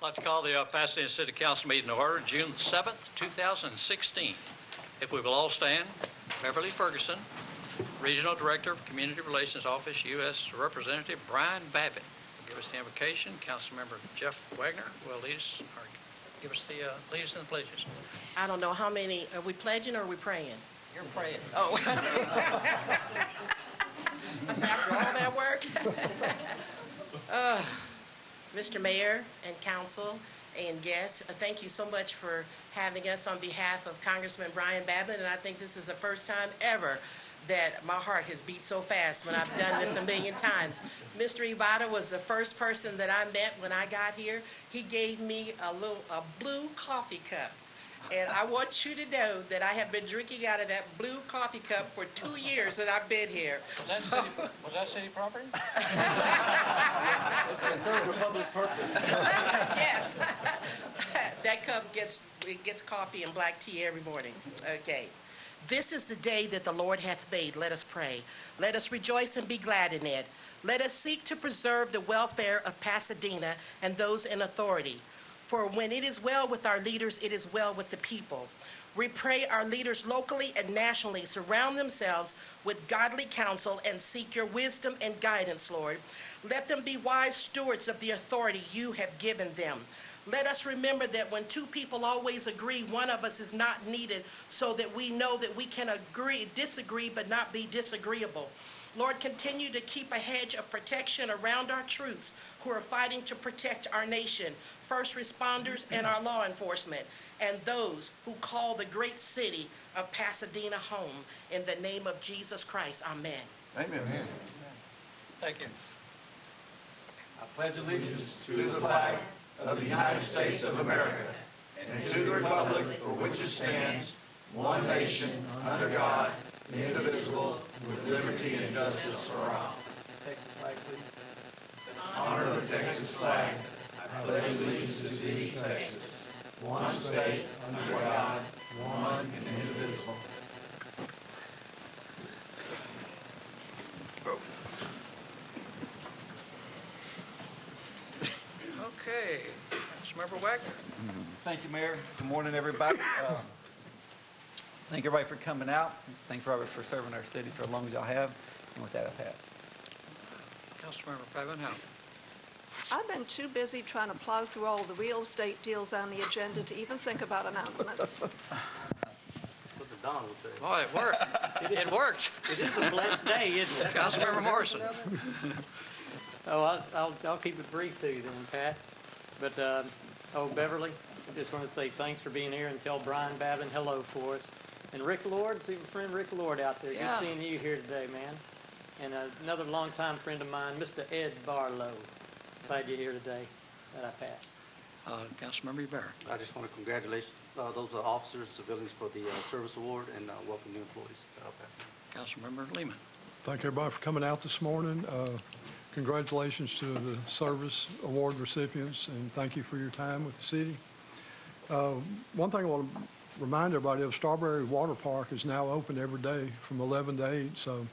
I'd like to call the Pasadena City Council meeting to order, June 7th, 2016. If we will all stand, Beverly Ferguson, Regional Director of Community Relations Office, U.S. Representative Brian Babbitt will give us the invocation. Councilmember Jeff Wagner will lead us, or give us the lead us in the pledges. I don't know how many. Are we pledging or are we praying? You're praying. Oh. I said, after all that work? Mr. Mayor and Council and guests, thank you so much for having us on behalf of Congressman Brian Babbitt, and I think this is the first time ever that my heart has beat so fast when I've done this a million times. Mr. Ivada was the first person that I met when I got here. He gave me a blue coffee cup. And I want you to know that I have been drinking out of that blue coffee cup for 2 years that I've been here. Was that city property? It served a public purpose. Yes. That cup gets coffee and black tea every morning. Okay. This is the day that the Lord hath made. Let us pray. Let us rejoice and be glad in it. Let us seek to preserve the welfare of Pasadena and those in authority. For when it is well with our leaders, it is well with the people. We pray our leaders locally and nationally surround themselves with godly counsel and seek your wisdom and guidance, Lord. Let them be wise stewards of the authority you have given them. Let us remember that when two people always agree, one of us is not needed, so that we know that we can disagree, but not be disagreeable. Lord, continue to keep a hedge of protection around our troops who are fighting to protect our nation, first responders and our law enforcement, and those who call the great city of Pasadena home. In the name of Jesus Christ, amen. Amen. Thank you. I pledge allegiance to the flag of the United States of America and to the republic for which it stands, one nation, under God, indivisible, with liberty and justice for all. Texas flag, please. Honor the Texas flag. I pledge allegiance to thee, Texas, one state, under God, one and indivisible. Okay. Councilmember Wagner. Thank you, Mayor. Good morning, everybody. Thank everybody for coming out. Thank everybody for serving our city for as long as y'all have. And with that, I pass. Councilmember Pavan. I've been too busy trying to plow through all the real estate deals on the agenda to even think about announcements. That's what the Don would say. Oh, it worked. It worked. It is a blessed day, isn't it? Councilmember Morrison. Oh, I'll keep it brief to you then, Pat. But, Beverly, I just want to say thanks for being here and tell Brian Babin hello for us. And Rick Lord, see my friend Rick Lord out there. Yeah. Good seeing you here today, man. And another longtime friend of mine, Mr. Ed Barlow. Glad you're here today. That I pass. Councilmember Ybarra. I just want to congratulate those officers and civilians for the service award and welcome new employees. Councilmember Lehman. Thank everybody for coming out this morning. Congratulations to the service award recipients, and thank you for your time with the city. One thing I want to remind everybody of, Strawberry Water Park is now open every day from 11 to 8, so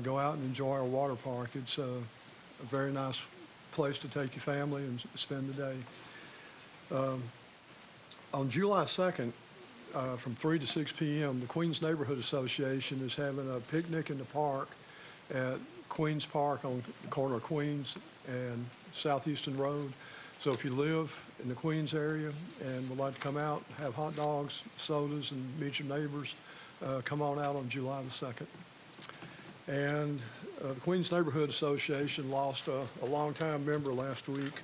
go out and enjoy our water park. It's a very nice place to take your family and spend the day. On July 2nd, from 3 to 6 p.m., the Queens Neighborhood Association is having a picnic in the park at Queens Park on the corner of Queens and South Houston Road. So if you live in the Queens area and would like to come out, have hot dogs, sodas, and meet your neighbors, come on out on July the 2nd. And the Queens Neighborhood Association lost a longtime member last week.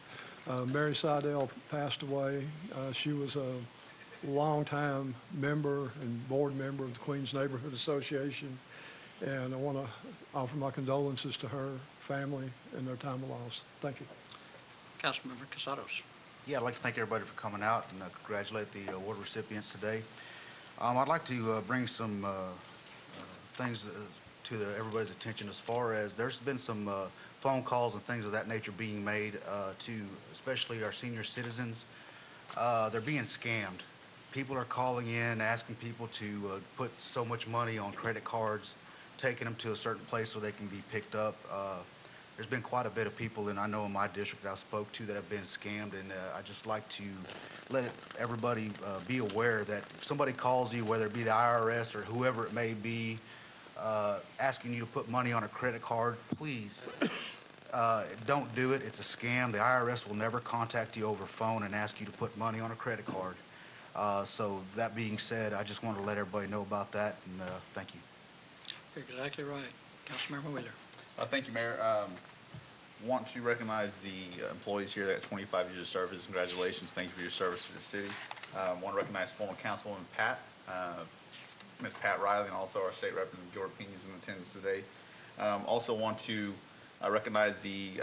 Mary Seidel passed away. She was a longtime member and board member of the Queens Neighborhood Association. And I want to offer my condolences to her family and their time of loss. Thank you. Councilmember Casados. Yeah, I'd like to thank everybody for coming out and congratulate the award recipients today. I'd like to bring some things to everybody's attention as far as there's been some phone calls and things of that nature being made to especially our senior citizens. They're being scammed. People are calling in asking people to put so much money on credit cards, taking them to a certain place so they can be picked up. there's been quite a bit of people, and I know in my district that I've spoke to that have been scammed, and I just like to let everybody be aware that if somebody calls you, whether it be the IRS or whoever it may be, asking you to put money on a credit card, please don't do it. It's a scam. The IRS will never contact you over phone and ask you to put money on a credit card. So that being said, I just wanted to let everybody know about that, and thank you. You're exactly right. Councilmember Wheeler. Thank you, Mayor. Want to recognize the employees here that got 25 years of service. Congratulations. Thank you for your service to the city. Want to recognize former Councilwoman Pat, Ms. Pat Riley, and also our State Representative Jordan Pena is in attendance today. Also want to recognize the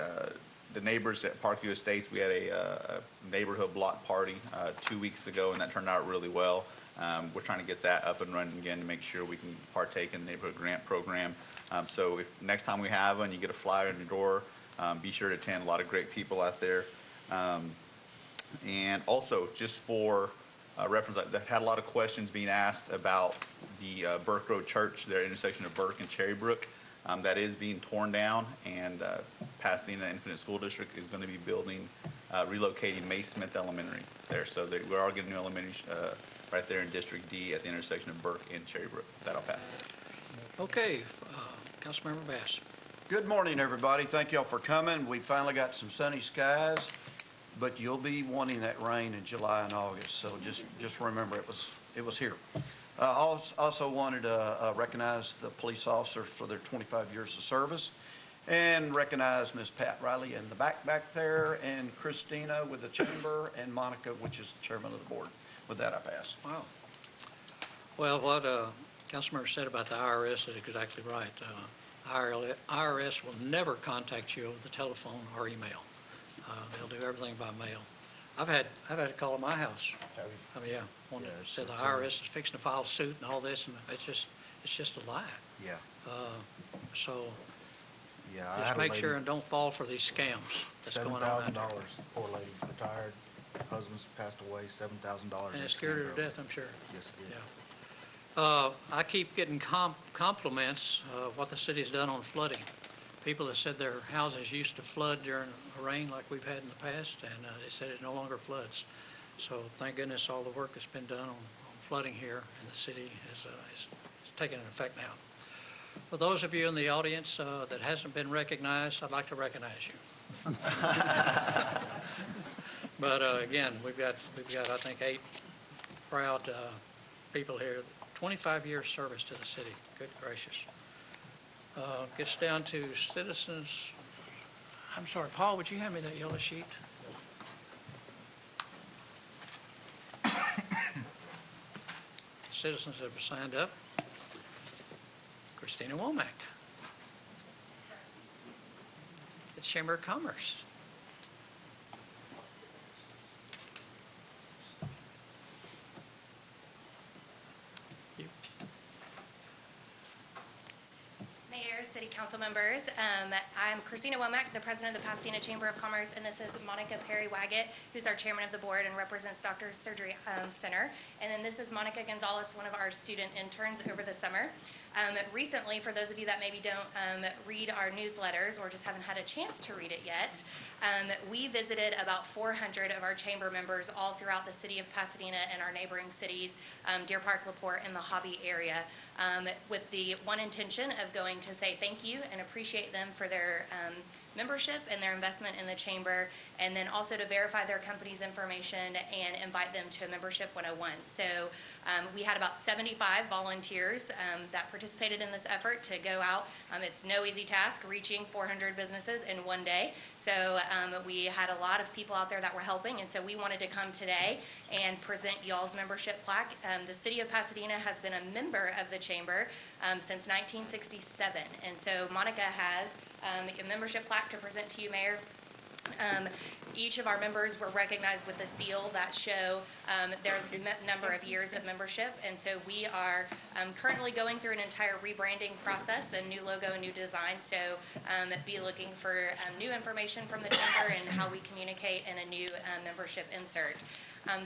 neighbors at Parkview Estates. We had a neighborhood block party 2 weeks ago, and that turned out really well. We're trying to get that up and running again to make sure we can partake in the neighborhood grant program. So if next time we have one, you get a flyer in your door, be sure to attend. A lot of great people out there. And also, just for reference, I've had a lot of questions being asked about the Burke Road Church, their intersection of Burke and Cherry Brook. That is being torn down, and Pasadena Independent School District is going to be building, relocating May Smith Elementary there. So we are getting new elementary right there in District D at the intersection of Burke and Cherry Brook. That'll pass. Okay, Councilmember Bass. Good morning, everybody. Thank y'all for coming. We finally got some sunny skies, but you'll be wanting that rain in July and August, so just remember it was here. Also wanted to recognize the police officers for their 25 years of service, and recognize Ms. Pat Riley in the back there, and Christina with the chamber, and Monica, which is the chairman of the board. With that, I pass. Wow. Well, what Councilmember said about the IRS is exactly right. IRS will never contact you over the telephone or email. They'll do everything by mail. I've had a call at my house. I mean, yeah, one that said the IRS is fixing to file suit and all this, and it's just a lie. Yeah. So Yeah. I just had a make lady, sure and don't fall for these scams that's going on out $7,000. there. Poor lady, retired, husband's passed away, $7,000. And it scared her to death, I'm sure. Yes, it did. Yeah. I keep getting compliments of what the city's done on flooding. People that said their houses used to flood during a rain like we've had in the past, and they said it no longer floods. So thank goodness all the work that's been done on flooding here in the city is taking effect now. For those of you in the audience that hasn't been recognized, I'd like to recognize you. But again, we've got I think 8 proud people here. 25 years service to the city. Good gracious. Gets down to citizens. I'm sorry, Paul, would you hand me that yellow sheet? Citizens that have signed up. Christina Womack. The Chamber of Commerce. Mayor, City Council members, I'm Christina Womack, the President of the Pasadena Chamber of Commerce, and this is Monica Perry-Waggett, who's our Chairman of the Board and represents Doctors Surgery Center. And then this is Monica Gonzalez, one of our student interns over the summer. Recently, for those of you that maybe don't read our newsletters or just haven't had a chance to read it yet, we visited about 400 of our chamber members all throughout the city of Pasadena and our neighboring cities, Deer Park, LaPorte, and the Hobby area, with the one intention of going to say thank you and appreciate them for their membership and their investment in the chamber, and then also to verify their company's information and invite them to a membership 101. So we had about 75 volunteers that participated in this effort to go out. It's no easy task reaching 400 businesses in one day. So we had a lot of people out there that were helping, and so we wanted to come today and present y'all's membership plaque. The city of Pasadena has been a member of the chamber since 1967, and so Monica has a membership plaque to present to you, Mayor. Each of our members were recognized with a seal that show their number of years of membership, and so we are currently going through an entire rebranding process, a new logo, a new design, so be looking for new information from the chamber and how we communicate, and a new membership insert.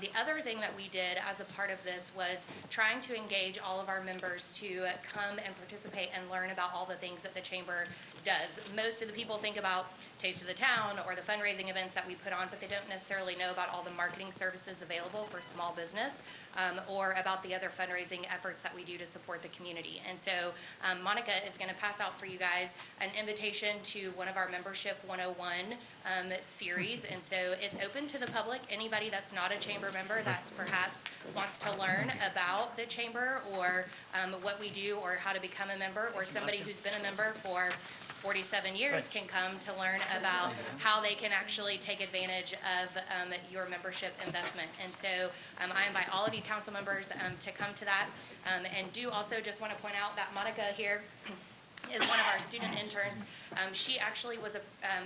The other thing that we did as a part of this was trying to engage all of our members to come and participate and learn about all the things that the chamber does. Most of the people think about Taste of the Town or the fundraising events that we put on, but they don't necessarily know about all the marketing services available for small business, or about the other fundraising efforts that we do to support the community. And so Monica is going to pass out for you guys an invitation to one of our Membership 101 series. And so it's open to the public. Anybody that's not a chamber member that perhaps wants to learn about the chamber or what we do or how to become a member, or somebody who's been a member for 47 years can come to learn about how they can actually take advantage of your membership investment. And so I invite all of you council members to come to that. And do also just want to point out that Monica here is one of our student interns. She actually was a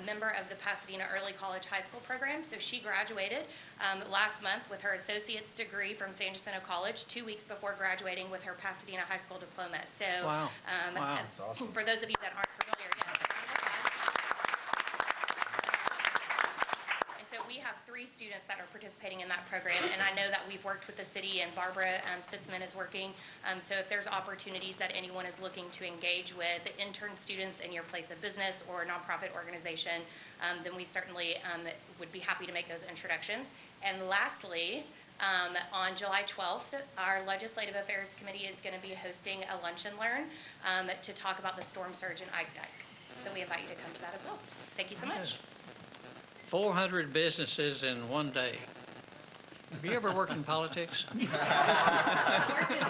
member of the Pasadena Early College High School program, so she graduated last month with her associate's degree from San Jacinto College 2 weeks before graduating with her Pasadena High School diploma. So Wow. That's awesome. For those of you that aren't familiar, yes. So we have 3 students that are participating in that program, and I know that we've worked with the city, and Barbara Sitzman is working. So if there's opportunities that anyone is looking to engage with intern students in your place of business or nonprofit organization, then we certainly would be happy to make those introductions. And lastly, on July 12th, our Legislative Affairs Committee is going to be hosting a lunch and learn to talk about the storm surge in Ike Dike. So we invite you to come to that as well. Thank you so much. 400 businesses in one day. Have you ever worked in politics? Worked in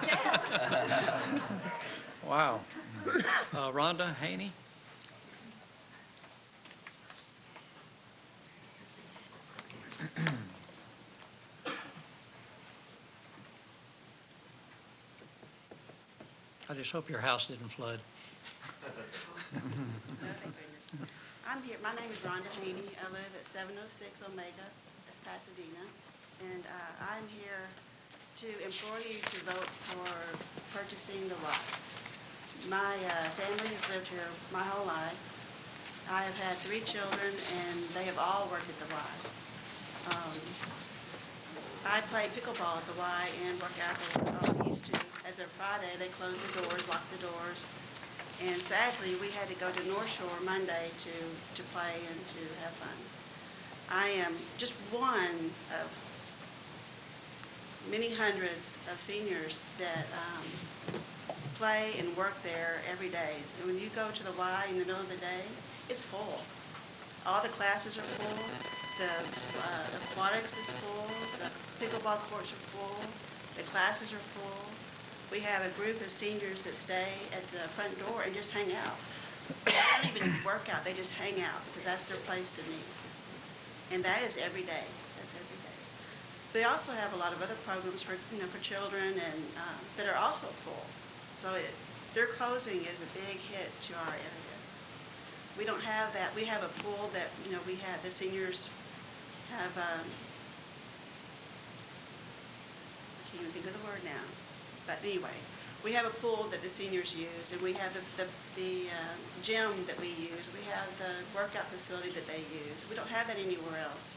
sales. Wow. Rhonda Haney? I just hope your house didn't flood. No, thank goodness. I'm here. My name is Rhonda Haney. I live at 706 Omega. That's Pasadena. And I'm here to implore you to vote for purchasing the lot. My family has lived here my whole life. I have had 3 children, and they have all worked at the Y. I play pickleball at the Y and work out there. I used to. As of Friday, they closed the doors, locked the doors. And sadly, we had to go to North Shore Monday to play and to have fun. I am just one of many hundreds of seniors that play and work there every day. And when you go to the Y in the middle of the day, it's full. All the classes are full. The aquatics is full. The pickleball courts are full. The classes are full. We have a group of seniors that stay at the front door and just hang out. They don't even work out, they just hang out because that's their place to meet. And that is every day. That's every day. They also have a lot of other programs for children and that are also full. So their closing is a big hit to our area. We don't have that. We have a pool that we have. The seniors have. I can't even think of the word now. But anyway, we have a pool that the seniors use, and we have the gym that we use. We have the workout facility that they use. We don't have that anywhere else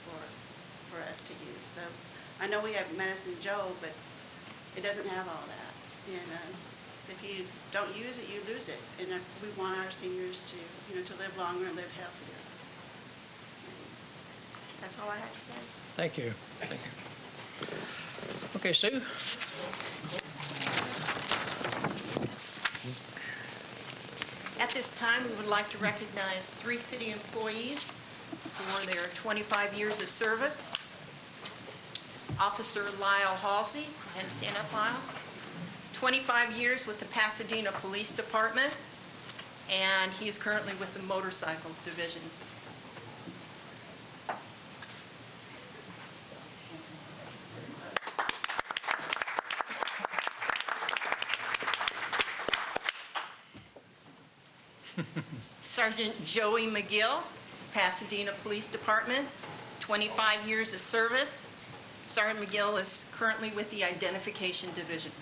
for us to use. So I know we have Medicine Joe, but it doesn't have all that. And if you don't use it, you lose it. And we want our seniors to to live longer and live healthier. And that's all I have to say. Thank you. Thank you. Okay, Sue? At this time, we would like to recognize 3 city employees for their 25 years of service. Officer Lyle Halsey, and stand up, Lyle. 25 years with the Pasadena Police Department, and he is currently with the Motorcycle Division. Sergeant Joey McGill, Pasadena Police Department, 25 years of service. Sergeant McGill is currently with the Identification Division.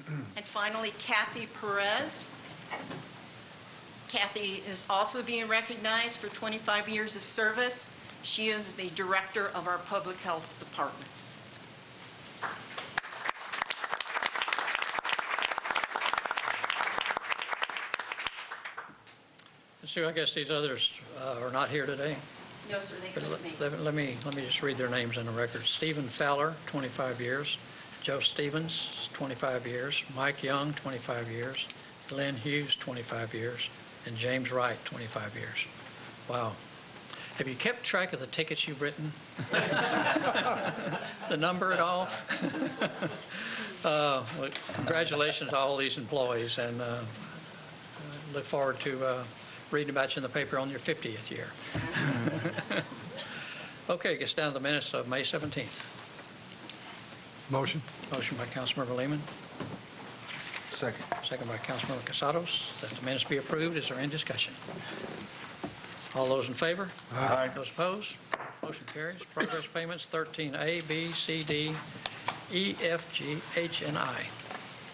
And finally, Kathy Perez. Kathy is also being recognized for 25 years of service. She is the director of our public health department. Sue, I guess these others are not here today. No, sir, they But couldn't make it. let me just read their names in the record. Stephen Fowler, 25 years. Joe Stevens, 25 years. Mike Young, 25 years. Glenn Hughes, 25 years. And James Wright, 25 years. Wow. Have you kept track of the tickets you've written? The number at all? Well, congratulations to all these employees, and look forward to reading about you in the paper on your 50th year. Okay, gets down to the minutes of May 17th. Motion. Motion by Councilmember Lehman, Second. second by Councilmember Casados, that the minutes be approved. Is there any discussion? All those in favor? Aye. Those opposed? Motion carries. Progress payments 13A, B, C, D, E, F, G, H, and I.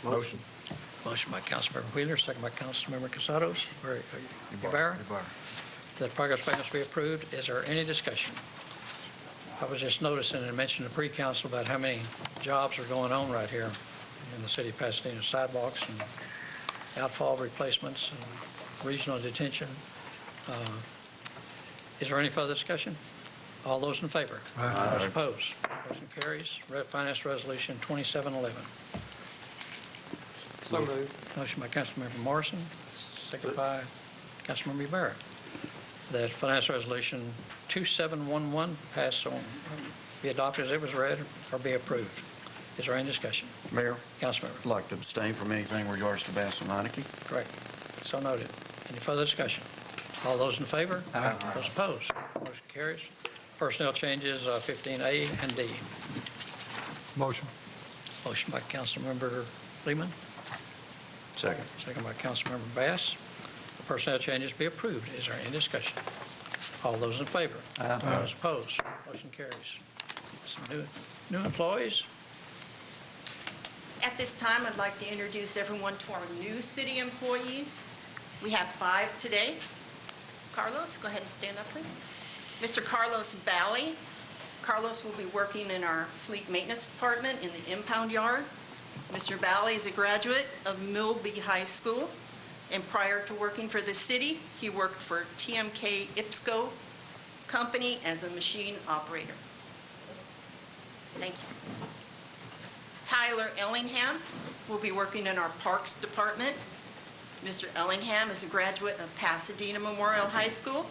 Motion. Motion by Councilmember Wheeler, second by Councilmember Casados. Ybarra? That progress payments be approved. Is there any discussion? I was just noticing and mentioned in the pre-council about how many jobs are going on right here in the city of Pasadena, sidewalks and outfall replacements and regional detention. Is there any further discussion? All those in favor? Aye. Those opposed? Motion carries. Finance Resolution 2711. So moved. Motion by Councilmember Morrison, second by Councilmember Ybarra. That Finance Resolution 2711 pass on, be adopted as it was read, or be approved. Is there any discussion? Mayor, Councilmember. I'd like to abstain from anything in regards to Bass and Meineke. Correct. So noted. Any further discussion? All those in favor? Aye. Those opposed? Motion carries. Personnel changes 15A and D. Motion. Motion by Councilmember Lehman, Second. second by Councilmember Bass. The personnel changes be approved. Is there any discussion? All those in favor? Aye. Those opposed? Motion carries. Some new employees. At this time, I'd like to introduce everyone to our new city employees. We have 5 today. Carlos, go ahead and stand up, please. Mr. Carlos Bally. Carlos will be working in our fleet maintenance department in the impound yard. Mr. Bally is a graduate of Milby High School, and prior to working for the city, he worked for TMK IPSCO Company as a machine operator. Thank you. Tyler Ellingham will be working in our Parks Department. Mr. Ellingham is a graduate of Pasadena Memorial High School,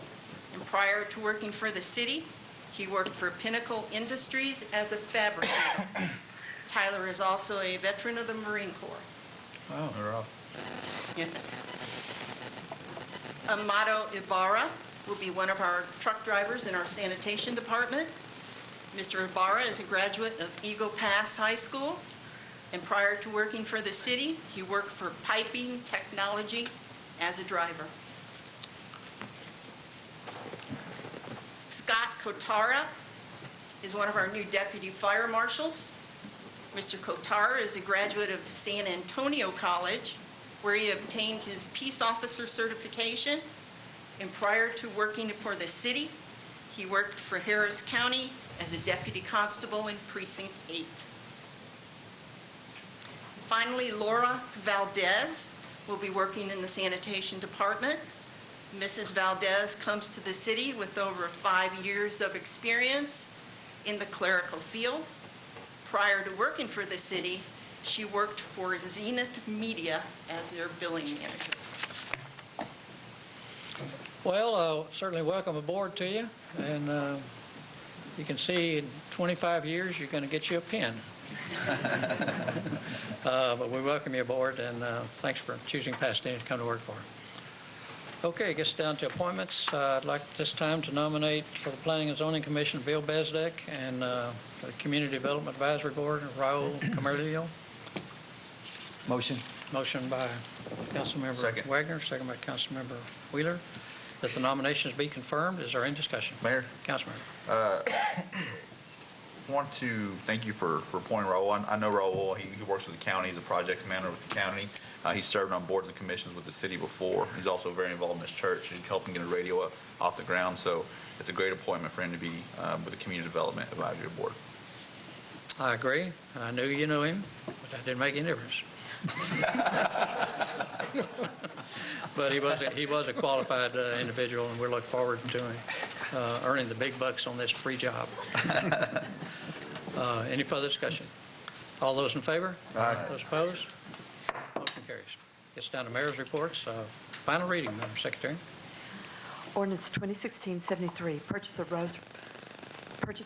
and prior to working for the city, he worked for Pinnacle Industries as a fabricator. Tyler is also a veteran of the Marine Corps. Wow. They're off. Yeah. Amato Ibarra will be one of our truck drivers in our sanitation department. Mr. Ibarra is a graduate of Eagle Pass High School, and prior to working for the city, he worked for Piping Technology as a driver. Scott Kotara is one of our new deputy fire marshals. Mr. Kotara is a graduate of San Antonio College, where he obtained his peace officer certification, and prior to working for the city, he worked for Harris County as a deputy constable in Precinct 8. Finally, Laura Valdez will be working in the sanitation department. Mrs. Valdez comes to the city with over 5 years of experience in the clerical field. Prior to working for the city, she worked for Zenith Media as their billing manager. Well, certainly welcome aboard to you, and you can see in 25 years you're going to get you a pen. But we welcome you aboard, and thanks for choosing Pasadena to come to work for. Okay, it gets down to appointments. I'd like this time to nominate for the Planning and Zoning Commission Bill Bezdek, and for the Community Development Advisory Board Raul Camarillo. Motion. Motion by Councilmember Second. Wagner, second by Councilmember Wheeler, that the nominations be confirmed. Is there any discussion? Mayor, Councilmember. want to thank you for appointing Raul. I know Raul, he works with the county, he's a project manager with the county. He's served on boards and commissions with the city before. He's also very involved in his church. He's helping get a radio up off the ground, so it's a great appointment for him to be with the Community Development Advisory Board. I agree, and I knew you knew him, but that didn't make any difference. But he was a qualified individual, and we're looking forward to him earning the big bucks on this free job. Any further discussion? All those in favor? Aye. Those opposed? Motion carries. Gets down to mayor's reports. Final reading, Madam Secretary. Ordinance 2016-73, purchase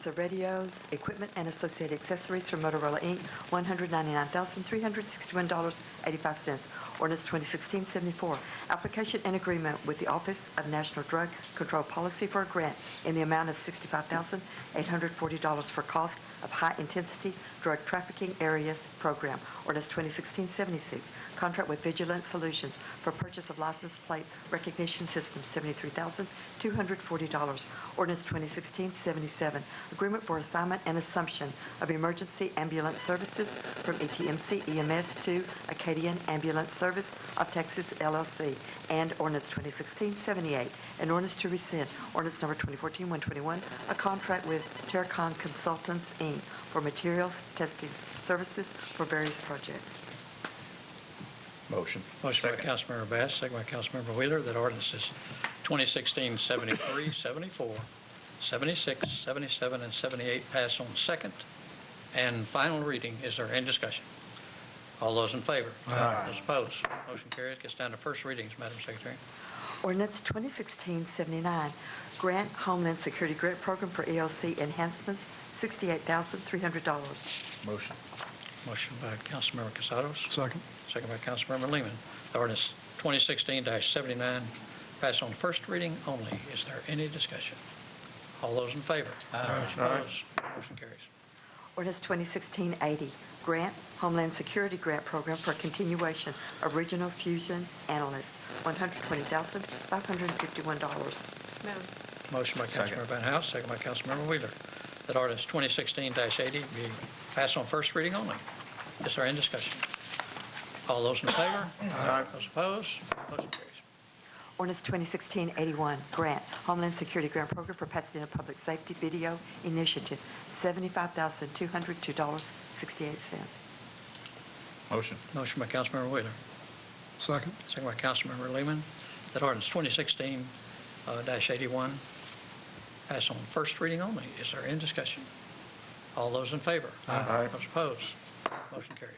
of radios, equipment, and associated accessories from Motorola, Inc., $199,361.85. Ordinance 2016-74, application and agreement with the Office of National Drug Control Policy for a grant in the amount of $65,840 for cost of high-intensity drug trafficking areas program. Ordinance 2016-76, contract with Vigilant Solutions for purchase of license plate recognition systems, $73,240. Ordinance 2016-77, agreement for assignment and assumption of emergency ambulance services from ETMC EMS to Acadian Ambulance Service of Texas, LLC. And Ordinance 2016-78, an ordinance to rescind ordinance number 2014-121, a contract with Terracon Consultants, Inc. for materials testing services for various projects. Motion. Motion by Councilmember Bass, second by Councilmember Wheeler, that ordinances 2016-73, 74, 76, 77, and 78 pass on second and final reading. Is there any discussion? All those in favor? Aye. Those opposed? Motion carries. Gets down to first readings, Madam Secretary. Ordinance 2016-79, Grant Homeland Security Grant Program for ELC enhancements, $68,300. Motion. Motion by Councilmember Casados. Second. Second by Councilmember Lehman. The ordinance 2016-79 pass on first reading only. Is there any discussion? All those in favor? Those opposed? Motion carries. Ordinance 2016-80, Grant Homeland Security Grant Program for continuation of Regional Fusion Analyst, $120,551. Move. Motion by Second. Councilmember Van House, second by Councilmember Wheeler. That ordinance 2016-80 be passed on first reading only. Is there any discussion? All those in favor? Aye. Those opposed? Motion carries. Ordinance 2016-81, Grant Homeland Security Grant Program for Pasadena Public Safety Video Initiative, $75,202.68. Motion. Motion by Councilmember Wheeler. Second. Second by Councilmember Lehman. That ordinance 2016-81 pass on first reading only. Is there any discussion? All those in favor? Aye. Those opposed? Motion carries.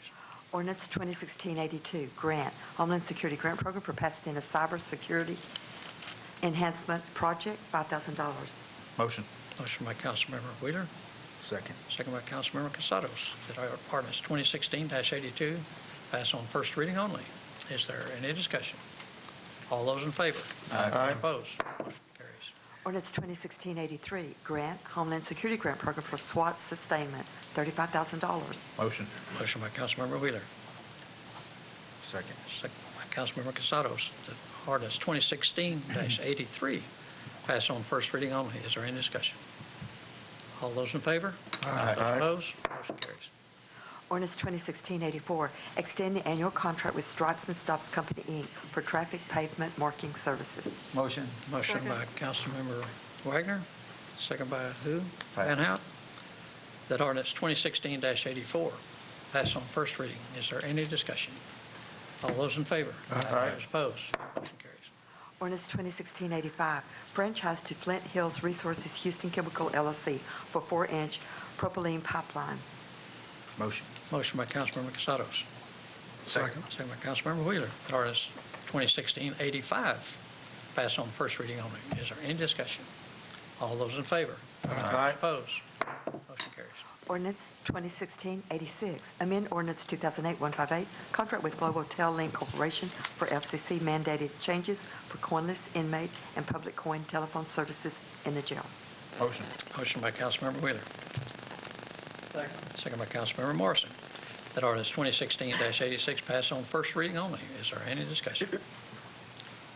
Ordinance 2016-82, Grant Homeland Security Grant Program for Pasadena Cyber Security Enhancement Project, $5,000. Motion. Motion by Councilmember Wheeler. Second. Second by Councilmember Casados. That ordinance 2016-82 pass on first reading only. Is there any discussion? All those in favor? Aye. Opposed? Motion carries. Ordinance 2016-83, Grant Homeland Security Grant Program for SWAT Sustainment, $35,000. Motion. Motion by Councilmember Wheeler. Second. Second by Councilmember Casados. That ordinance 2016-83 pass on first reading only. Is there any discussion? All those in favor? Aye. Those opposed? Motion carries. Ordinance 2016-84, extend the annual contract with Stripes and Stops Company, Inc. for traffic pavement marking services. Motion. Motion Second. by Councilmember Wagner, second by who? Van Van Hout. That ordinance 2016-84 pass on first reading. Is there any discussion? All those in favor? Aye. Those opposed? Motion carries. Ordinance 2016-85, franchise to Flint Hills Resources Houston Chemical LLC for 4-inch propylene pipeline. Motion. Motion by Councilmember Casados, Second. second by Councilmember Wheeler. That ordinance 2016-85 pass on first reading only. Is there any discussion? All those in favor? Aye. Opposed? Motion carries. Ordinance 2016-86, amend ordinance 2008-158, contract with Global Tel Link Corporation for FCC mandated changes for coinless inmate and public coin telephone services in the jail. Motion. Motion by Councilmember Wheeler. Second. Second by Councilmember Morrison. That ordinance 2016-86 pass on first reading only. Is there any discussion?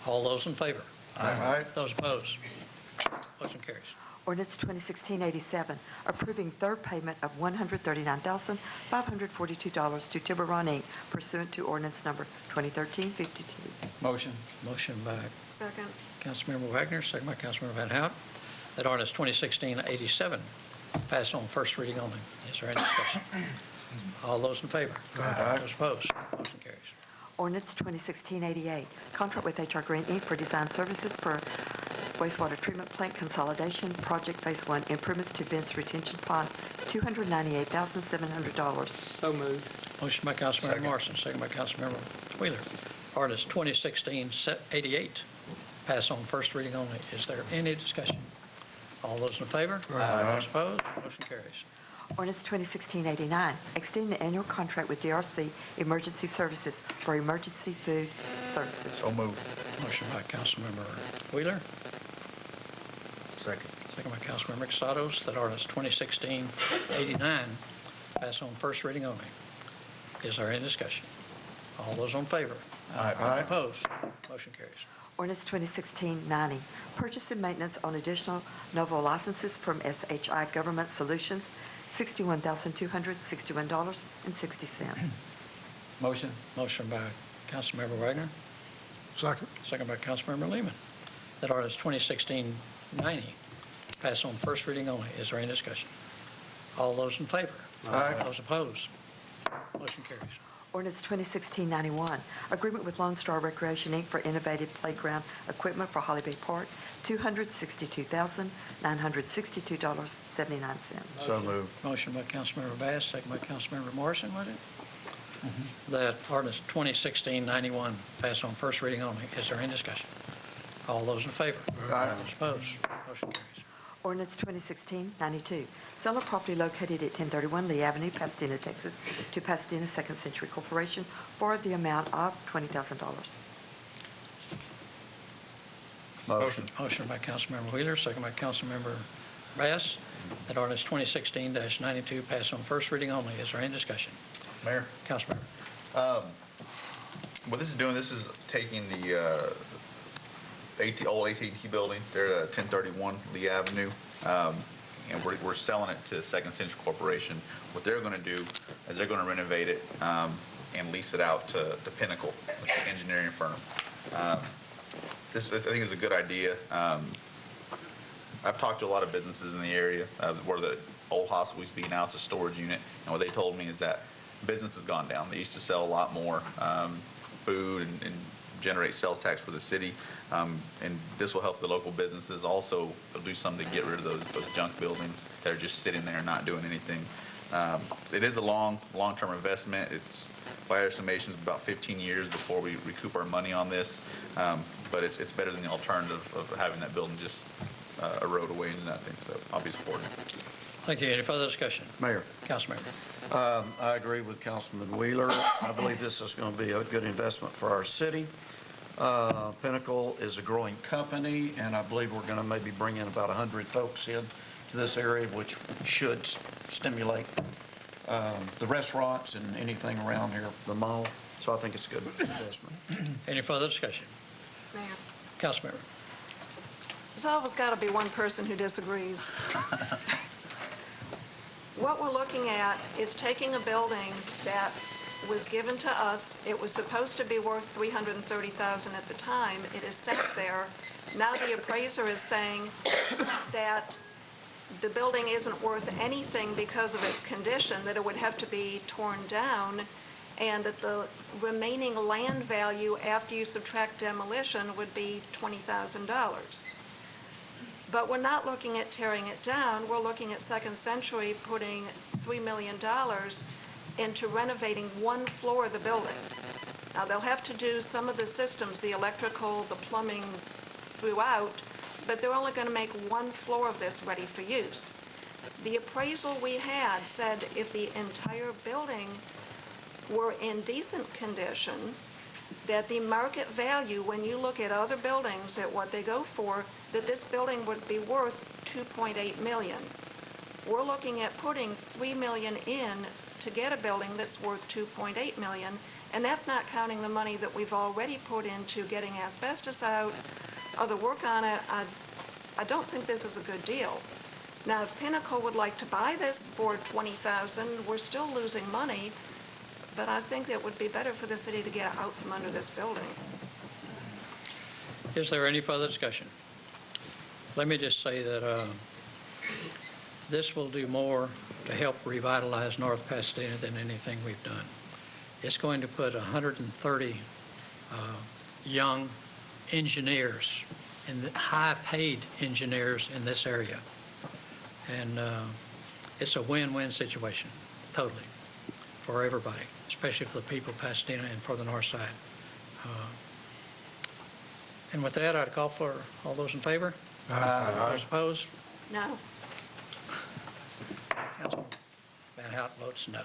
All those in favor? Aye. Those opposed? Motion carries. Ordinance 2016-87, approving third payment of $139,542 to Tiburon, Inc. pursuant to ordinance number 2013-52. Motion. Motion by Second. Councilmember Wagner, second by Councilmember Van Hout, that ordinance 2016-87 pass on first reading only. Is there any discussion? All those in favor? Aye. Those opposed? Motion carries. Ordinance 2016-88, contract with HR Green, Inc. for design services for wastewater treatment plant consolidation, project phase 1, improvements to Vince Retention Pond, $298,700. So moved. Motion by Councilmember Morrison, second by Councilmember Wheeler. Ordinance 2016-88 pass on first reading only. Is there any discussion? All those in favor? Aye. Those opposed? Motion carries. Ordinance 2016-89, extending the annual contract with DRC Emergency Services for emergency food services. So moved. Motion by Councilmember Wheeler, Second. second by Councilmember Exatos, that ordinance 2016-89 pass on first reading only. Is there any discussion? All those in favor? Aye. Opposed? Motion carries. Ordinance 2016-90, purchase and maintenance on additional Novo licenses from SHI Government Solutions, $61,261.60. Motion. Motion by Councilmember Wagner, Second. second by Councilmember Lehman, that ordinance 2016-90 pass on first reading only. Is there any discussion? All those in favor? Aye. Those opposed? Motion carries. Ordinance 2016-91, agreement with Lone Star Recreation, Inc. for innovative playground equipment for Holly Bay Park, $262,962.79. So moved. Motion by Councilmember Bass, second by Councilmember Morrison, was it? That ordinance 2016-91 pass on first reading only. Is there any discussion? All those in favor? Aye. Those opposed? Motion carries. Ordinance 2016-92, sell of property located at 1031 Lee Avenue, Pasadena, Texas, to Pasadena Second Century Corporation for the amount of $20,000. Motion. Motion by Councilmember Wheeler, second by Councilmember Bass, that ordinance 2016-92 pass on first reading only. Is there any discussion? Mayor? Councilmember. What this is taking the old AT&T building there at 1031 Lee Avenue, and we're selling it to Second Century Corporation. What they're going to do is they're going to renovate it and lease it out to Pinnacle, the engineering firm. This, I think, is a good idea. I've talked to a lot of businesses in the area where the old hospital used to be. Now it's a storage unit, and what they told me is that business has gone down. They used to sell a lot more food and generate sales tax for the city, and this will help the local businesses. Also, they'll do something to get rid of those junk buildings that are just sitting there not doing anything. It is a long-term investment. It's, by our estimations, about 15 years before we recoup our money on this, but it's better than the alternative of having that building just erode away into nothing, so I'll be supporting it. Thank you. Any further discussion? Mayor. Councilmember. I agree with Councilman Wheeler. I believe this is going to be a good investment for our city. Pinnacle is a growing company, and I believe we're going to maybe bring in about 100 folks in to this area, which should stimulate the restaurants and anything around here, the mall. So I think it's a good investment. Any further discussion? Mayor, Councilmember. there's always got to be one person who disagrees. What we're looking at is taking a building that was given to us. It was supposed to be worth $330,000 at the time. It is sat there. Now the appraiser is saying that the building isn't worth anything because of its condition, that it would have to be torn down, and that the remaining land value after you subtract demolition would be $20,000. But we're not looking at tearing it down. We're looking at Second Century putting $3 million into renovating one floor of the building. Now, they'll have to do some of the systems, the electrical, the plumbing throughout, but they're only going to make one floor of this ready for use. The appraisal we had said if the entire building were in decent condition, that the market value, when you look at other buildings at what they go for, that this building would be worth $2.8 million. We're looking at putting $3 million in to get a building that's worth $2.8 million, and that's not counting the money that we've already put into getting asbestos out, other work on it. I don't think this is a good deal. Now, if Pinnacle would like to buy this for $20,000, we're still losing money, but I think it would be better for the city to get out from under this building. Is there any further discussion? Let me just say that this will do more to help revitalize North Pasadena than anything we've done. It's going to put 130 young engineers, and high-paid engineers in this area. And it's a win-win situation, totally, for everybody, especially for the people of Pasadena and for the north side. And with that, I'd call for all those in favor? Aye. Those opposed? No. Councilman Van Hout votes no.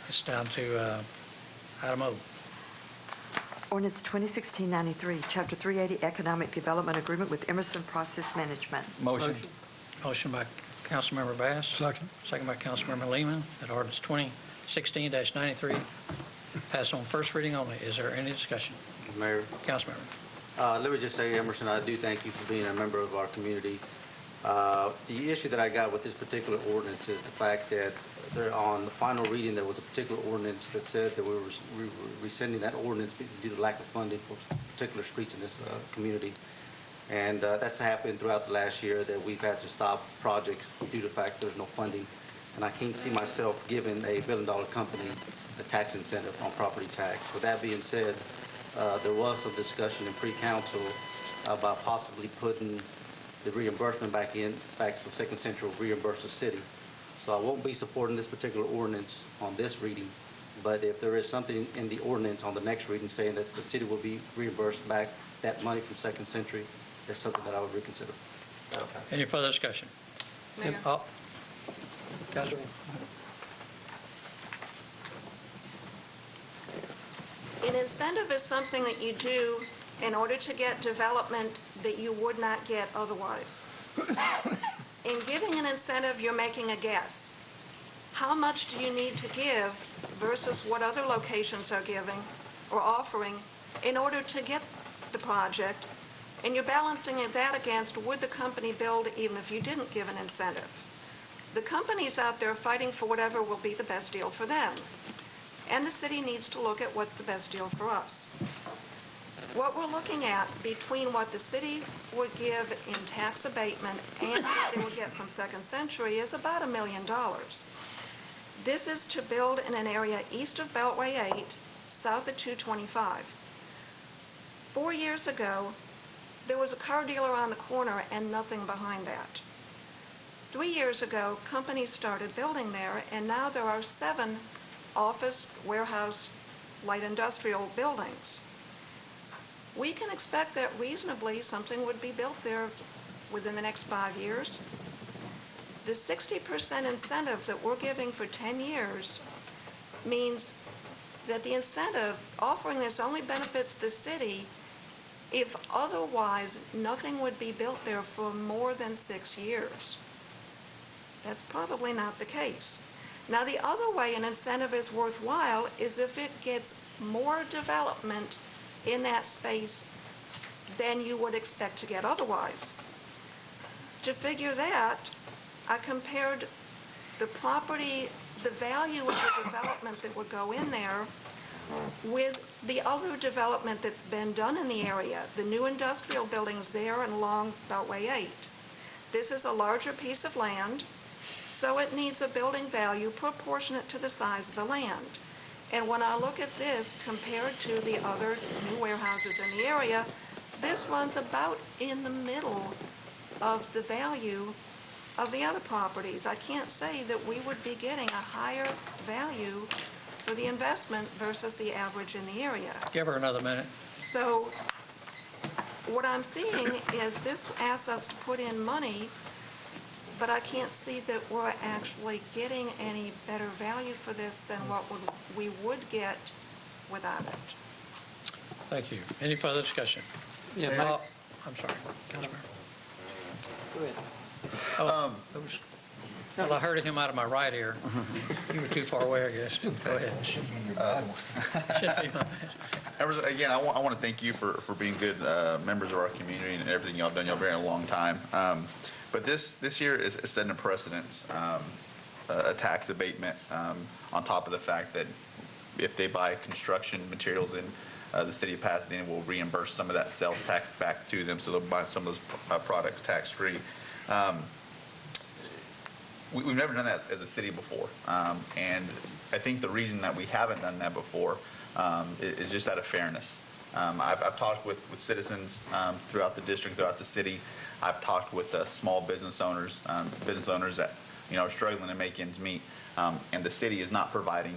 It's down to item O. Ordinance 2016-93, Chapter 380 Economic Development Agreement with Emerson Process Management. Motion. Motion by Councilmember Bass. Second. Second by Councilmember Lehman, that ordinance 2016-93 pass on first reading only. Is there any discussion? Mayor, Councilmember. let me just say, Emerson, I do thank you for being a member of our community. The issue that I got with this particular ordinance is the fact that on the final reading, there was a particular ordinance that said that we were rescinding that ordinance due to lack of funding for particular streets in this community. And that's happened throughout the last year, that we've had to stop projects due to the fact there's no funding. And I can't see myself giving a billion-dollar company a tax incentive on property tax. With that being said, there was some discussion in pre-council about possibly putting the reimbursement back so Second Central reimburse the city. So I won't be supporting this particular ordinance on this reading, but if there is something in the ordinance on the next reading saying that the city will be reimbursed back that money from Second Century, that's something that I would reconsider. Any further discussion? Mayor. Councilman. An incentive is something that you do in order to get development that you would not get otherwise. In giving an incentive, you're making a guess. How much do you need to give versus what other locations are giving or offering in order to get the project? And you're balancing that against, would the company build even if you didn't give an incentive? The company's out there fighting for whatever will be the best deal for them. And the city needs to look at what's the best deal for us. What we're looking at between what the city would give in tax abatement and what they would get from Second Century is about $1 million. This is to build in an area east of Beltway 8, south of 225. 4 years ago, there was a car dealer on the corner and nothing behind that. 3 years ago, companies started building there, and now there are 7 office, warehouse, light industrial buildings. We can expect that reasonably something would be built there within the next 5 years. The 60% incentive that we're giving for 10 years means that the incentive offering this only benefits the city if otherwise nothing would be built there for more than 6 years. That's probably not the case. Now, the other way an incentive is worthwhile is if it gets more development in that space than you would expect to get otherwise. To figure that, I compared the property, the value of the development that would go in there with the other development that's been done in the area, the new industrial buildings there and along Beltway 8. This is a larger piece of land, so it needs a building value proportionate to the size of the land. And when I look at this compared to the other new warehouses in the area, this runs about in the middle of the value of the other properties. I can't say that we would be getting a higher value for the investment versus the average in the area. Give her another minute. So what I'm seeing is this asks us to put in money, but I can't see that we're actually getting any better value for this than what we would get without it. Thank you. Any further discussion? Yeah, Mayor. I'm sorry, Councilman. Go ahead. Well, I heard him out of my right ear. You were too far away, I guess. Go ahead. Again, I want to thank you for being good members of our community and everything y'all done. Y'all been here a long time. But this year is setting a precedence, a tax abatement on top of the fact that if they buy construction materials in the city of Pasadena, will reimburse some of that sales tax back to them, so they'll buy some of those products tax-free. We've never done that as a city before, and I think the reason that we haven't done that before is just out of fairness. I've talked with citizens throughout the district, throughout the city. I've talked with small business owners that are struggling to make ends meet, and the city is not providing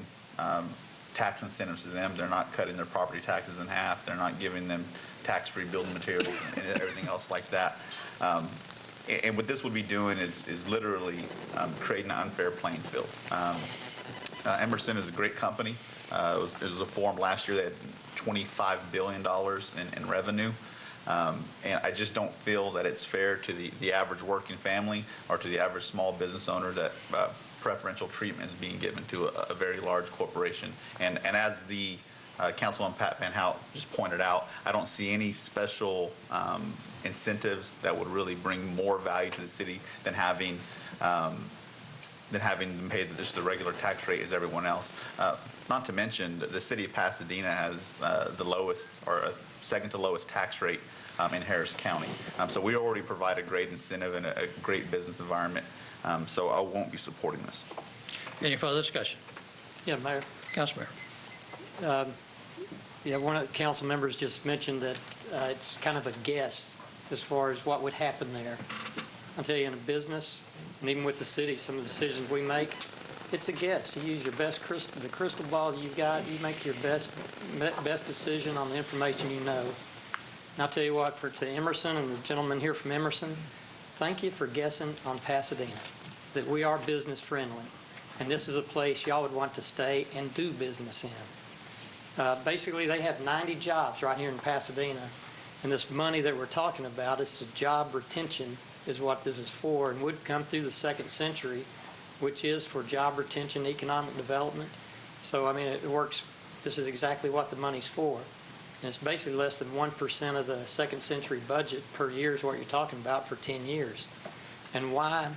tax incentives to them. They're not cutting their property taxes in half. They're not giving them tax-free building materials and everything else like that. And what this would be doing is literally creating an unfair playing field. Emerson is a great company. It was a forum last year that had $25 billion in revenue. And I just don't feel that it's fair to the average working family or to the average small business owner that preferential treatment is being given to a very large corporation. And as the Councilman Pat Van Hout just pointed out, I don't see any special incentives that would really bring more value to the city than having them pay just the regular tax rate as everyone else. Not to mention that the city of Pasadena has the lowest or second to lowest tax rate in Harris County. So we already provide a great incentive and a great business environment. So I won't be supporting this. Any further discussion? Yeah, Mayor. Council Mayor. Yeah, one of the council members just mentioned that it's kind of a guess as far as what would happen there. I'll tell you, in a business, and even with the city, some of the decisions we make, it's a guess. You use your best the crystal ball you've got. You make your best decision on the information you know. And I'll tell you what, to Emerson and the gentleman here from Emerson, thank you for guessing on Pasadena, that we are business friendly. And this is a place y'all would want to stay and do business in. Basically, they have 90 jobs right here in Pasadena. And this money that we're talking about, it's the job retention is what this is for, and would come through the second century, which is for job retention, economic development. So, I mean, it works. This is exactly what the money's for. And it's basically less than 1% of the second century budget per year is what you're talking about for 10 years. And why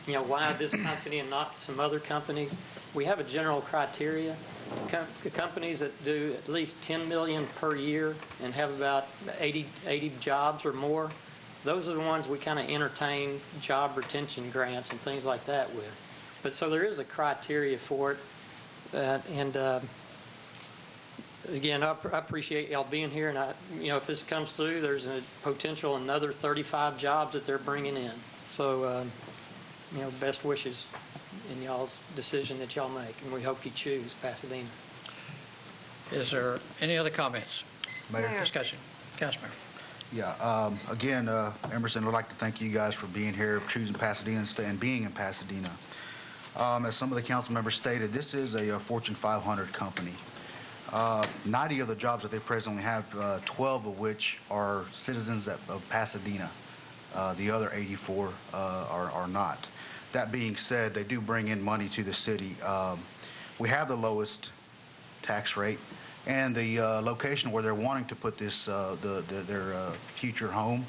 this company and not some other companies? We have a general criteria. Companies that do at least $10 million per year and have about 80 jobs or more, those are the ones we kind of entertain job retention grants and things like that with. But so there is a criteria for it. Again, I appreciate y'all being here. And if this comes through, there's a potential another 35 jobs that they're bringing in. So, best wishes in y'all's decision that y'all make, and we hope you choose Pasadena. Is there any other comments? Mayor. Discussion. Councilman. Yeah, again, Emerson, I'd like to thank you guys for being here, choosing Pasadena and being in Pasadena. As some of the council members stated, this is a Fortune 500 company. 90 of the jobs that they presently have, 12 of which are citizens of Pasadena. The other 84 are not. That being said, they do bring in money to the city. We have the lowest tax rate, and the location where they're wanting to put this, their future home,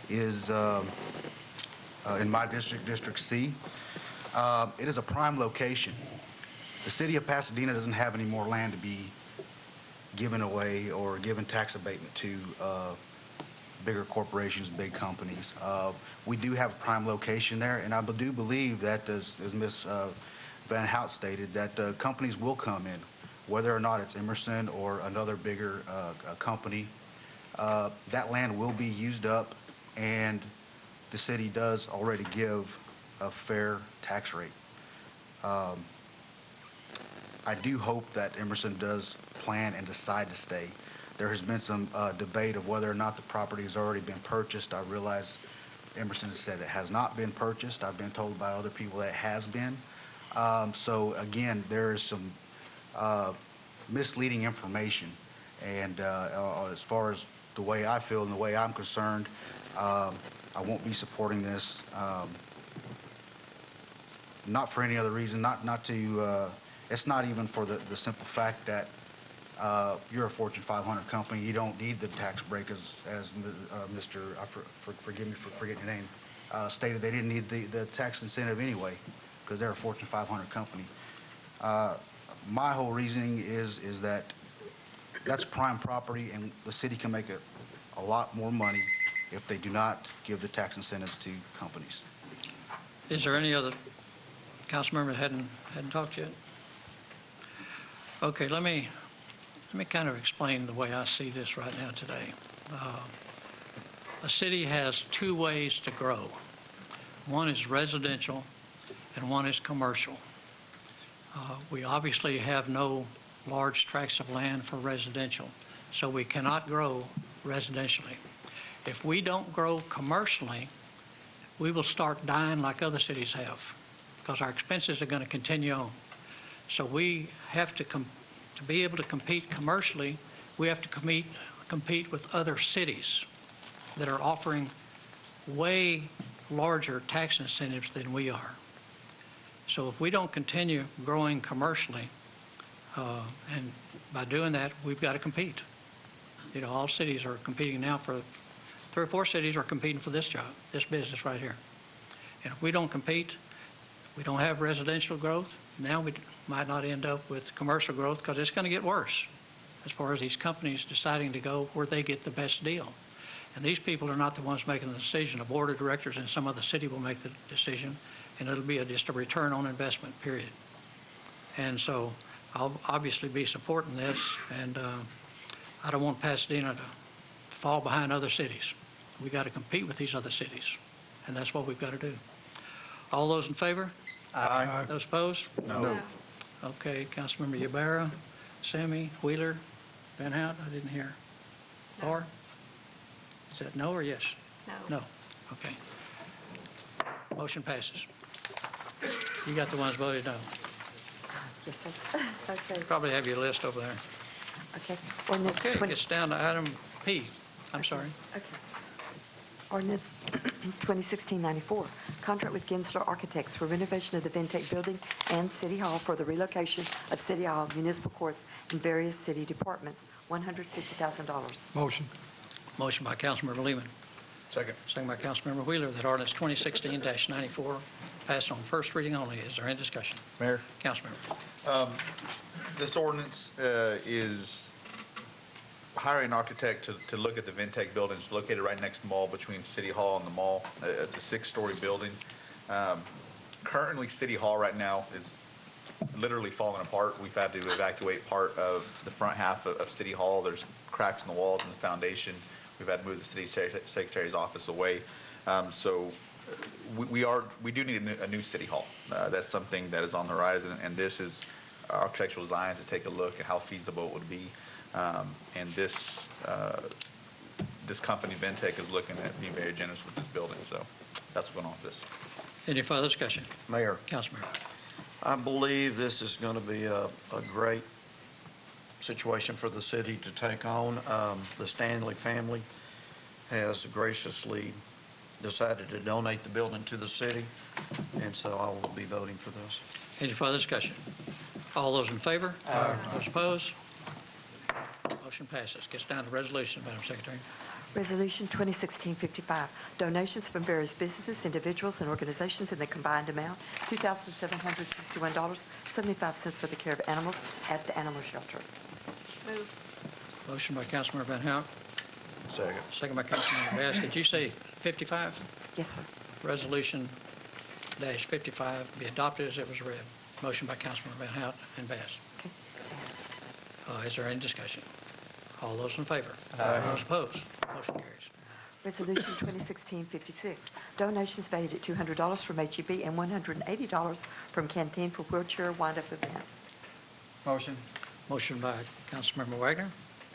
is in my district, District C. It is a prime location. The city of Pasadena doesn't have any more land to be given away or given tax abatement to bigger corporations, big companies. We do have a prime location there, and I do believe that, as Ms. Van Hout stated, that companies will come in, whether or not it's Emerson or another bigger company. That land will be used up, and the city does already give a fair tax rate. I do hope that Emerson does plan and decide to stay. There has been some debate of whether or not the property has already been purchased. I realize Emerson has said it has not been purchased. I've been told by other people that it has been. So again, there is some misleading information. And as far as the way I feel and the way I'm concerned, I won't be supporting this. Not for any other reason, not to, it's not even for the simple fact that you're a Fortune 500 company. You don't need the tax break, as Mr. Forgive me for forgetting your name. stated they didn't need the tax incentive anyway because they're a Fortune 500 company. My whole reasoning is that that's prime property, and the city can make a lot more money if they do not give the tax incentives to companies. Is there any other council member that hadn't talked yet? Okay, let me kind of explain the way I see this right now today. A city has two ways to grow. One is residential and one is commercial. We obviously have no large tracts of land for residential, so we cannot grow residentially. If we don't grow commercially, we will start dying like other cities have, because our expenses are going to continue on. So we have to be able to compete commercially, we have to compete with other cities that are offering way larger tax incentives than we are. So if we don't continue growing commercially, and by doing that, we've got to compete. You know, all cities are competing now for, 3 or 4 cities are competing for this job, this business right here. And if we don't compete, we don't have residential growth, now we might not end up with commercial growth because it's going to get worse as far as these companies deciding to go where they get the best deal. And these people are not the ones making the decision. The board of directors in some other city will make the decision, and it'll be just a return on investment, period. And so I'll obviously be supporting this, and I don't want Pasadena to fall behind other cities. We got to compete with these other cities, and that's what we've got to do. All those in favor? Aye. Those opposed? No. Okay, Councilmember Ybarra, Sammy, Wheeler, Van Hout, I didn't hear. Laura? Is that no or yes? No. No, okay. Motion passes. You got the ones voted no. Yes, sir. Okay. Probably have your list over there. Okay. Ordinance Okay, 20 gets down to item P. I'm sorry. Okay. Ordinance 2016-94, contract with Gensler Architects for renovation of the Ventec Building and City Hall for the relocation of City Hall, municipal courts, and various city departments, $150,000. Motion. Motion by Councilmember Lehman. Second. Second by Councilmember Wheeler, that ordinance 2016-94 passed on first reading only. Is there any discussion? Mayor? Councilmember. This ordinance is hiring an architect to look at the Ventec buildings located right next to the mall between City Hall and the mall. It's a 6-story building. Currently, City Hall right now is literally falling apart. We've had to evacuate part of the front half of City Hall. There's cracks in the walls and the foundation. We've had to move the city secretary's office away. So we do need a new City Hall. That's something that is on the horizon, and this is architectural designs to take a look at how feasible it would be. And this company, Ventec, is looking at being very generous with this building. So that's what's going on with this. Any further discussion? Mayor, Councilmember. I believe this is going to be a great situation for the city to take on. The Stanley family has graciously decided to donate the building to the city, and so I will be voting for this. Any further discussion? All those in favor? Aye. Those opposed? Motion passes. Gets down to resolution, Madam Secretary. Resolution 2016-55, donations from various businesses, individuals, and organizations in the combined amount, $2,761.75 for the care of animals at the animal shelter. Move. Motion by Councilmember Van Hout. Second. Second by Councilmember Bass. Did you say 55? Yes, sir. Resolution -55 be adopted as it was read. Motion by Councilmember Van Hout and Bass. Okay. Is there any discussion? All those in favor? Aye. Those opposed? Motion carries. Resolution 2016-56, donations valued at $200 from HEB and $180 from Canteen for wheelchair wind-up event. Motion. Motion by Councilmember Wagner.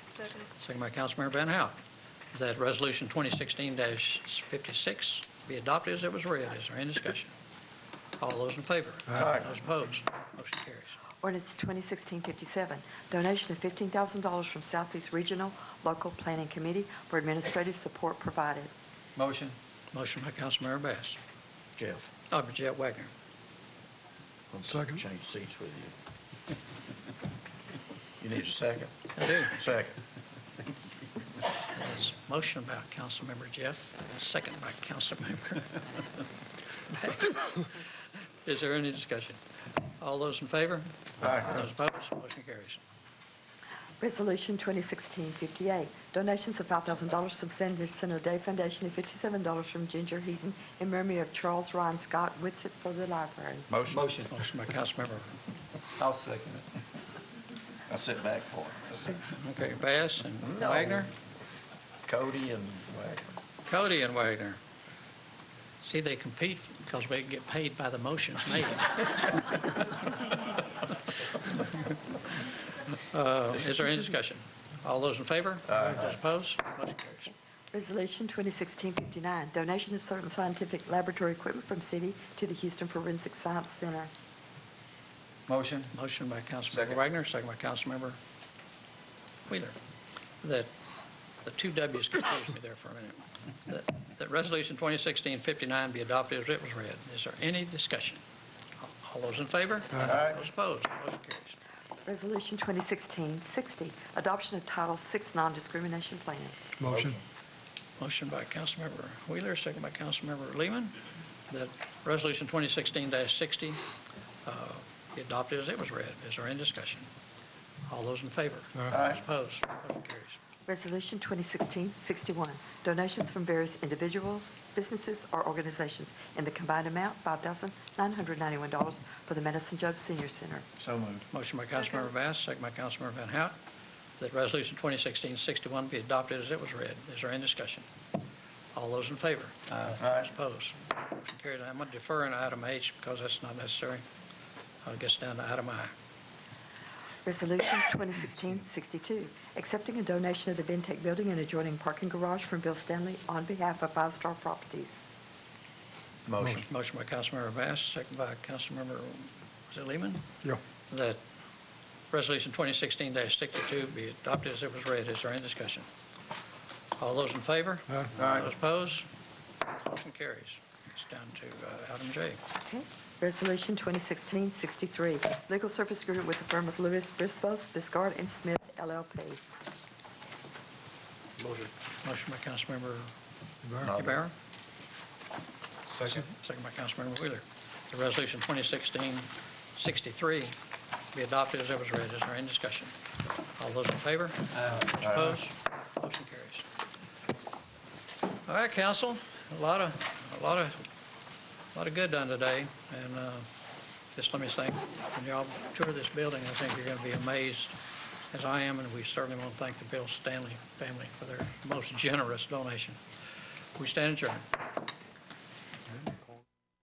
Second. Second by Councilmember Van Hout. That resolution 2016-56 be adopted as it was read. Is there any discussion? All those in favor? Aye. Those opposed? Motion carries. Ordinance 2016-57, donation of $15,000 from Southeast Regional Local Planning Committee for administrative support provided. Motion. Motion by Councilmember Bass. Jeff. Jeff Wagner. Second. Change seats with you. You need a second? I do. Second. That's motion by Councilmember Jeff, second by Councilmember. Is there any discussion? All those in favor? Aye. Those opposed? Motion carries. Resolution 2016-58, donations of $5,000 from Senior Center Day Foundation and $57 from Ginger Heaton in memory of Charles Ryan Scott Whitsitt for the library. Motion. Motion. Motion by Councilmember, I'll second it. I'll sit back for it. okay, Bass and No. Wagner. Cody and Wagner. Cody and Wagner. See, they compete because we get paid by the motions made. Is there any discussion? All those in favor? Those opposed? Motion carries. Resolution 2016-59, donation of certain scientific laboratory equipment from city to the Houston Forensic Science Center. Motion. Motion by Councilmember Second. Wagner, second by Councilmember Wheeler. That the two W's confused me there for a minute. That Resolution 2016-59 be adopted as it was read. Is there any discussion? All those in favor? Aye. Those opposed? Motion carries. Resolution 2016-60, adoption of Title VI non-discrimination plan. Motion. Motion by Councilmember Wheeler, second by Councilmember Lehman, that Resolution 2016-60 be adopted as it was read. Is there any discussion? All those in favor? Aye. Those opposed? Motion carries. Resolution 2016-61, donations from various individuals, businesses, or organizations in the combined amount $5,991 for the Madison Job Senior Center. So moved. Motion by Councilmember Bass, second by Councilmember Van Hout, that Resolution 2016-61 be adopted as it was read. Is there any discussion? All those in favor? Those opposed? Motion carries. I'm going to defer in item H because that's not necessary. I'll get down to item I. Resolution 2016-62, accepting a donation of the Ventec building and adjoining parking garage from Bill Stanley on behalf of Five Star Properties. Motion. Motion by Councilmember Bass, second by Councilmember, was it Lehman? Yeah. That Resolution 2016-62 be adopted as it was read. Is there any discussion? All those in favor? Aye. Those opposed? Motion carries. It's down to item J. Okay. Resolution 2016-63, legal service agreement with the firm of Lewis, Brisbois, Biscard, and Smith, LLP. Motion. Motion by Councilmember Ybarra. Ybarra, Second. second by Councilmember Wheeler. The Resolution 2016-63 be adopted as it was read. Is there any discussion? All those in favor? Those opposed? Motion carries. All right, council, a lot of good done today, and just let me say, when y'all tour this building, I think you're going to be amazed, as I am, and we certainly want to thank the Bill Stanley family for their most generous donation. We stand adjourned.